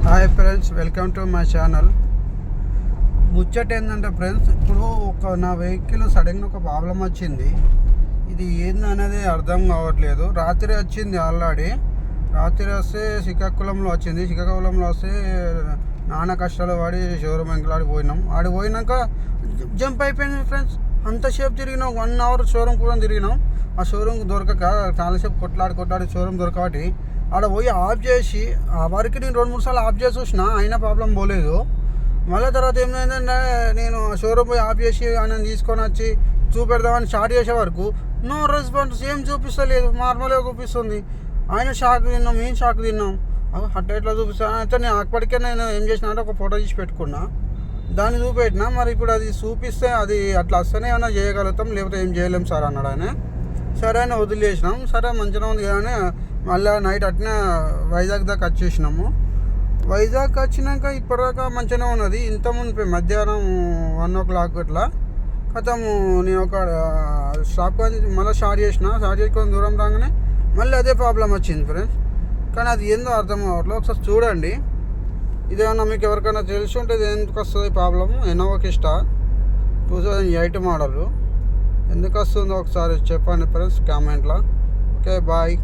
Hi friends, welcome to my channel. ముచ్చట ఏంటంటే friends, ఇప్పుడు నా వెహికల్ సడన్గా ఒక ప్రాబ్లం వచ్చింది. ఇది ఏందనేది అర్థం కావట్లేదు. రాత్రి వచ్చింది, ఆల్రెడీ రాత్రి వస్తే శ్రీకాకుళంలో వచ్చింది. శ్రీకాకుళంలో వస్తే నానా కష్టాలు పడి షోరూమ్ ఎంకలాడి పోయినాం. ఆడికి పోయినాక జంప్ అయిపోయింది ఫ్రెండ్స్. అంతసేపు తిరిగినాం, 1 అవర్ షోరూమ్ కూడా తిరిగినాం. ఆ షోరూమ్ దొరకక చాలాసేపు కొట్లాడి షోరూమ్ దొరకబట్టి ఆడ పోయి ఆఫ్ చేసి, ఆ వరకు నేను 2-3 సార్లు ఆఫ్ చేసి చూసిన, అయినా ప్రాబ్లం పోలేదు. మళ్ళీ తర్వాత ఏమైందంటే, నేను షోరూమ్ పోయి ఆఫ్ చేసి ఆయన తీసుకొని వచ్చి చూపెడదామని స్టార్ట్ చేసే వరకు నో రెస్పాన్స్, ఏం చూపిస్తలేదు, నార్మల్గా చూపిస్తుంది. ఆయన షాక్ తిన్నాం, మేము షాక్ తిన్నాం. అట్లా ఎట్లా చూపిస్తాను అయితే నేను అప్పటికే ఏం చేసిన అంటే ఒక ఫోటో తీసి పెట్టుకున్నా, దాన్ని చూపెట్టినా. మరి ఇప్పుడు అది చూపిస్తే అది అట్లా వస్తేనే ఏమైనా చేయగలుగుతాం, లేకపోతే ఏం చేయలేం సార్ అన్నాడు ఆయన. సరే అని వదిలేసినాం. సరే మంచిగా ఉంది కానీ మళ్ళీ నైట్ అట్నే వైజాగ్ దాకా వచ్చేసినాము. వైజాగ్ వచ్చినాక ఇప్పటిదాకా మంచిగానే ఉన్నది. ఇంత ముందు మధ్యాహ్నం 1 o'clock ఇట్లా కథము నేను ఒక షాప్ మళ్ళీ స్టార్ట్ చేసుకొని దూరం రాగానే మళ్ళీ అదే ప్రాబ్లం వచ్చింది ఫ్రెండ్స్. కానీ అది ఏందో అర్థం కావట్లేదు. ఒకసారి చూడండి. ఇదేమన్నా మీకు ఎవరికైనా తెలిసి ఉంటే ఎందుకు వస్తుంది ప్రాబ్లము. ఇన్నోవా క్రిస్టా 2008 మోడల్ ఎందుకు వస్తుందో ఒకసారి చెప్పండి ఫ్రెండ్స్ కామెంట్లో. Okay, bye.